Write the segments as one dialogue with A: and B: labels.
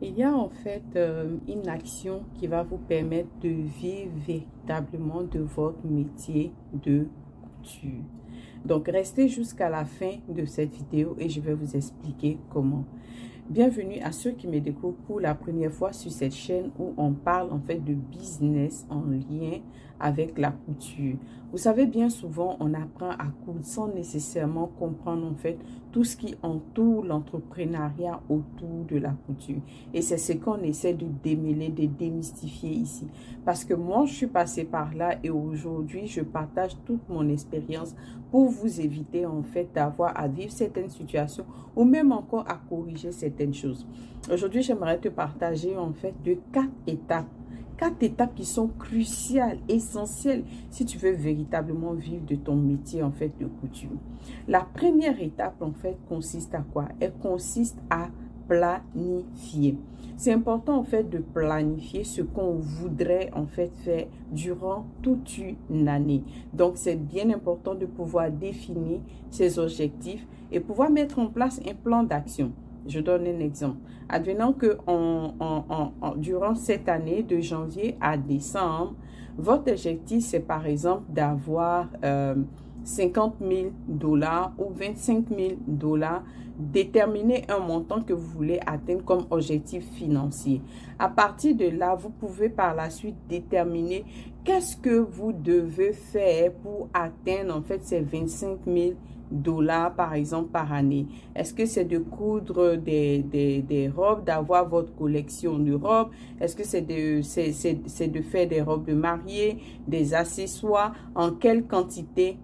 A: Il y a en fait une action qui va vous permettre de vivre véritablement de votre métier de couture. Donc, restez jusqu'à la fin de cette vidéo et je vais vous expliquer comment. Bienvenue à ceux qui me découvrent pour la première fois sur cette chaîne où on parle en fait de business en lien avec la couture. Vous savez, bien souvent, on apprend à coudre sans nécessairement comprendre en fait tout ce qui entoure l'entrepreneuriat autour de la couture. Et c'est ce qu'on essaie de démêler, de démystifier ici. Parce que moi, je suis passée par là et aujourd'hui, je partage toute mon expérience pour vous éviter en fait d'avoir à vivre certaines situations ou même encore à corriger certaines choses. Aujourd'hui, j'aimerais te partager en fait de 4 étapes. 4 étapes qui sont cruciales, essentielles, si tu veux véritablement vivre de ton métier en fait de couture. La première étape en fait consiste à quoi? Elle consiste à planifier. C'est important en fait de planifier ce qu'on voudrait en fait faire durant toute une année. Donc c'est bien important de pouvoir définir ses objectifs et pouvoir mettre en place un plan d'action. Je donne un exemple. Advenant que durant cette année, de janvier à décembre, votre objectif, c'est par exemple d'avoir 50 000 $ ou 25 000 $. Déterminez un montant que vous voulez atteindre comme objectif financier. À partir de là, vous pouvez par la suite déterminer qu'est-ce que vous devez faire pour atteindre en fait ces 25 000 $ par exemple par année. Est-ce que c'est de coudre des robes, d'avoir votre collection de robes? Est-ce que c'est de faire des robes de mariée, des accessoires? En quelle quantité?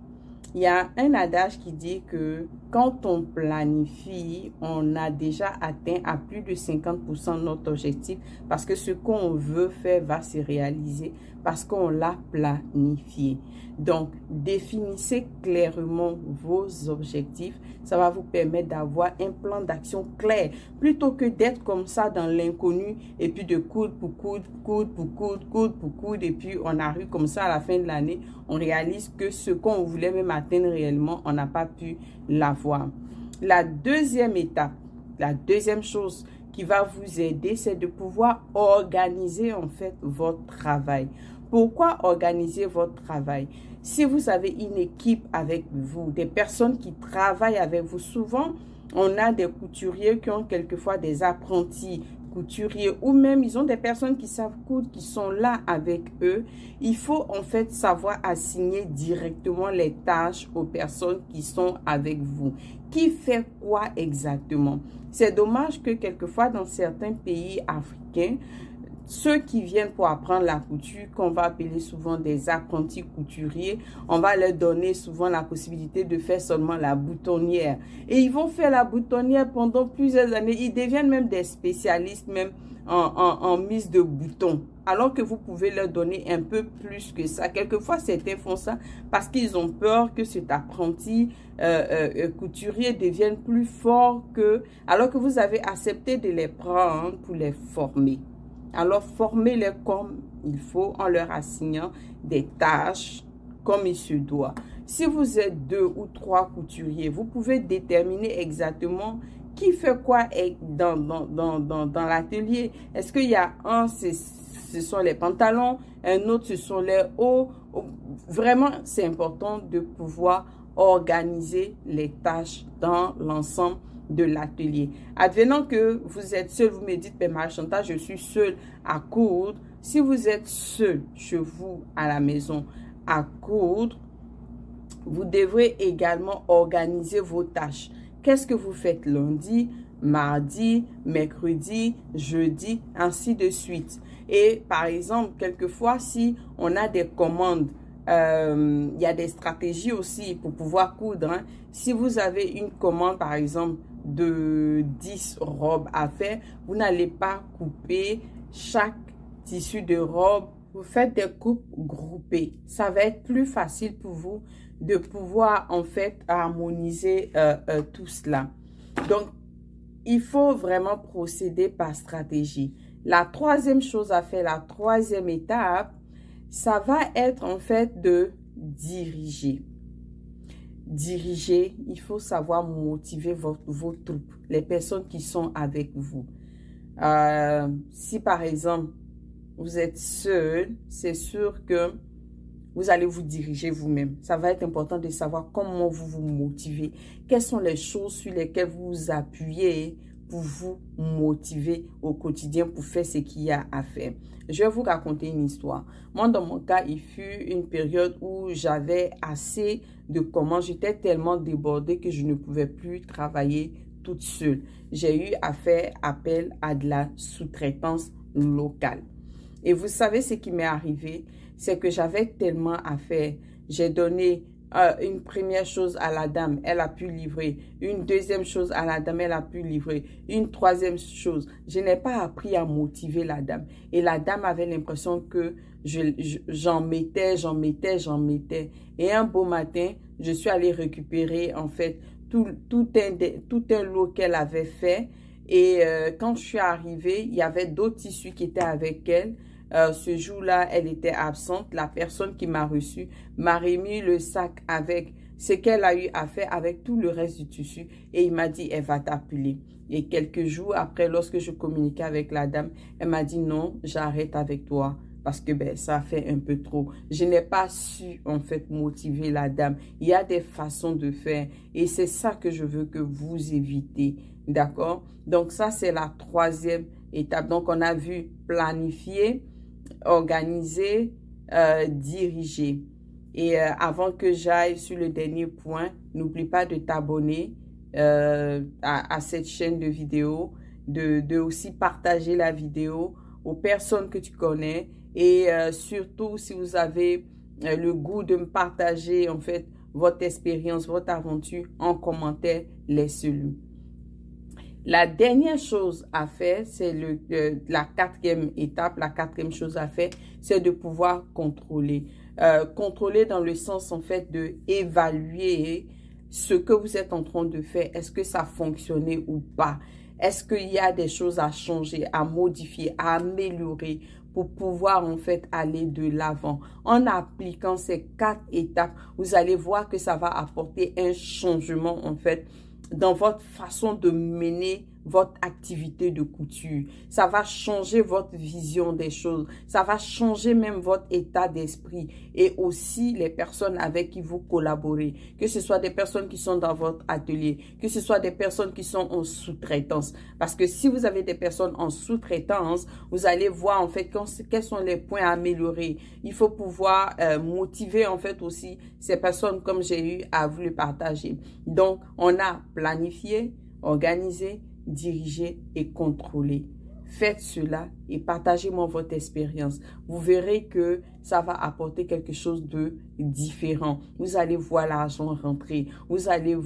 A: Il y a un adage qui dit que quand on planifie, on a déjà atteint à plus de 50% notre objectif parce que ce qu'on veut faire va se réaliser parce qu'on l'a planifié. Donc, définissez clairement vos objectifs. Ça va vous permettre d'avoir un plan d'action clair plutôt que d'être comme ça dans l'inconnu et puis de coudre pour coudre, coudre pour coudre, coudre pour coudre et puis on arrive comme ça à la fin de l'année, on réalise que ce qu'on voulait même atteindre réellement, on n'a pas pu l'avoir. La deuxième étape, la deuxième chose qui va vous aider, c'est de pouvoir organiser en fait votre travail. Pourquoi organiser votre travail? Si vous avez une équipe avec vous, des personnes qui travaillent avec vous, souvent on a des couturiers qui ont quelquefois des apprentis couturiers ou même ils ont des personnes qui savent coudre, qui sont là avec eux. Il faut en fait savoir assigner directement les tâches aux personnes qui sont avec vous. Qui fait quoi exactement? C'est dommage que quelquefois dans certains pays africains, ceux qui viennent pour apprendre la couture, qu'on va appeler souvent des apprentis couturiers, on va leur donner souvent la possibilité de faire seulement la boutonnière. Et ils vont faire la boutonnière pendant plusieurs années. Ils deviennent même des spécialistes même en mise de boutons. Alors que vous pouvez leur donner un peu plus que ça. Quelquefois, certains font ça parce qu'ils ont peur que cet apprenti couturier devienne plus fort que... Alors que vous avez accepté de les prendre pour les former. Alors, formez-les comme il faut en leur assignant des tâches comme il se doit. Si vous êtes 2 ou 3 couturiers, vous pouvez déterminer exactement qui fait quoi dans l'atelier. Est-ce qu'il y a un, ce sont les pantalons, un autre, ce sont les hauts. Vraiment, c'est important de pouvoir organiser les tâches dans l'ensemble de l'atelier. Advenant que vous êtes seul, vous me dites, mais Marie-Chantal, je suis seule à coudre. Si vous êtes seul chez vous à la maison à coudre, vous devrez également organiser vos tâches. Qu'est-ce que vous faites lundi, mardi, mercredi, jeudi, ainsi de suite. Et par exemple, quelquefois, si on a des commandes, il y a des stratégies aussi pour pouvoir coudre. Hein. Si vous avez une commande, par exemple, de 10 robes à faire, vous n'allez pas couper chaque tissu de robe. Vous faites des coupes groupées. Ça va être plus facile pour vous de pouvoir en fait harmoniser tout cela. Donc, il faut vraiment procéder par stratégie. La troisième chose à faire, la troisième étape, ça va être en fait de diriger. Diriger, il faut savoir motiver vos troupes, les personnes qui sont avec vous. Si par exemple, vous êtes seul, c'est sûr que vous allez vous diriger vous-même. Ça va être important de savoir comment vous vous motivez. Quelles sont les choses sur lesquelles vous vous appuyez pour vous motiver au quotidien pour faire ce qu'il y a à faire. Je vais vous raconter une histoire. Moi, dans mon cas, il fut une période où j'avais assez de commandes. J'étais tellement débordée que je ne pouvais plus travailler toute seule. J'ai eu à faire appel à de la sous-traitance locale. Et vous savez ce qui m'est arrivé? C'est que j'avais tellement à faire. J'ai donné une première chose à la dame, elle a pu livrer. Une deuxième chose à la dame, elle a pu livrer. Une troisième chose. Je n'ai pas appris à motiver la dame. Et la dame avait l'impression que j'en mettais. Et un beau matin, je suis allée récupérer en fait tout un lot qu'elle avait fait. Et quand je suis arrivée, il y avait d'autres tissus qui étaient avec elle. Ce jour-là, elle était absente. La personne qui m'a reçu m'a remis le sac avec ce qu'elle a eu à faire avec tout le reste du tissu. Et il m'a dit, elle va t'appeler. Et quelques jours après, lorsque je communiquais avec la dame, elle m'a dit, non, j'arrête avec toi. Parce que ça fait un peu trop. Je n'ai pas su en fait motiver la dame. Il y a des façons de faire. Et c'est ça que je veux que vous évitez. D'accord? Donc ça, c'est la troisième étape. Donc on a vu planifier, organiser, diriger. Et avant que j'aille sur le dernier point, n'oublie pas de t'abonner à cette chaîne de vidéo, de aussi partager la vidéo aux personnes que tu connais et surtout si vous avez le goût de me partager en fait votre expérience, votre aventure en commentaire, laissez-le. La dernière chose à faire, c'est la quatrième étape, la quatrième chose à faire, c'est de pouvoir contrôler. Contrôler dans le sens en fait de évaluer ce que vous êtes en train de faire. Est-ce que ça a fonctionné ou pas? Est-ce qu'il y a des choses à changer, à modifier, à améliorer pour pouvoir en fait aller de l'avant? En appliquant ces 4 étapes, vous allez voir que ça va apporter un changement en fait dans votre façon de mener votre activité de couture. Ça va changer votre vision des choses. Ça va changer même votre état d'esprit et aussi les personnes avec qui vous collaborez. Que ce soit des personnes qui sont dans votre atelier, que ce soit des personnes qui sont en sous-traitance. Parce que si vous avez des personnes en sous-traitance, vous allez voir en fait quels sont les points à améliorer. Il faut pouvoir motiver en fait aussi ces personnes comme j'ai eu à vous le partager. Donc, on a planifié, organisé, diriger et contrôler. Faites cela et partagez-moi votre expérience. Vous verrez que ça va apporter quelque chose de différent. Vous allez voir l'argent rentrer. Vous allez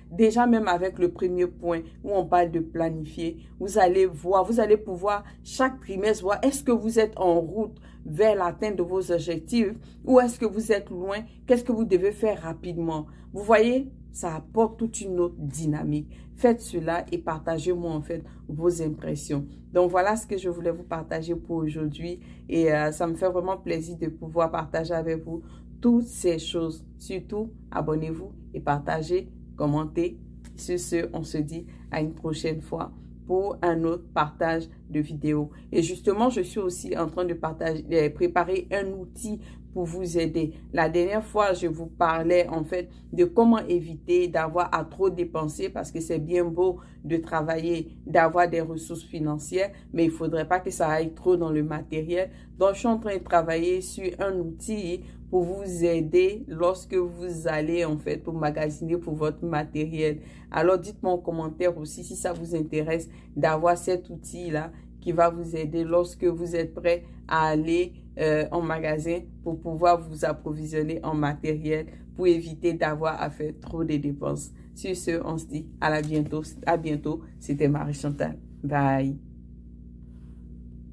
A: déjà même avec le premier point où on parle de planifier, vous allez voir, vous allez pouvoir chaque trimestre voir est-ce que vous êtes en route vers l'atteinte de vos objectifs ou est-ce que vous êtes loin, qu'est-ce que vous devez faire rapidement. Vous voyez, ça apporte toute une autre dynamique. Faites cela et partagez-moi en fait vos impressions. Donc voilà ce que je voulais vous partager pour aujourd'hui et ça me fait vraiment plaisir de pouvoir partager avec vous toutes ces choses. Surtout, abonnez-vous et partagez, commentez. Sur ce, on se dit à une prochaine fois pour un autre partage de vidéos. Et justement, je suis aussi en train de préparer un outil pour vous aider. La dernière fois, je vous parlais en fait de comment éviter d'avoir à trop dépenser parce que c'est bien beau de travailler, d'avoir des ressources financières, mais il faudrait pas que ça aille trop dans le matériel. Donc, je suis en train de travailler sur un outil pour vous aider lorsque vous allez en fait pour magasiner pour votre matériel. Alors, dites-moi en commentaire aussi si ça vous intéresse d'avoir cet outil-là qui va vous aider lorsque vous êtes prêt à aller en magasin pour pouvoir vous approvisionner en matériel pour éviter d'avoir à faire trop de dépenses. Sur ce, on se dit à bientôt. C'était Marie Chantal. Bye.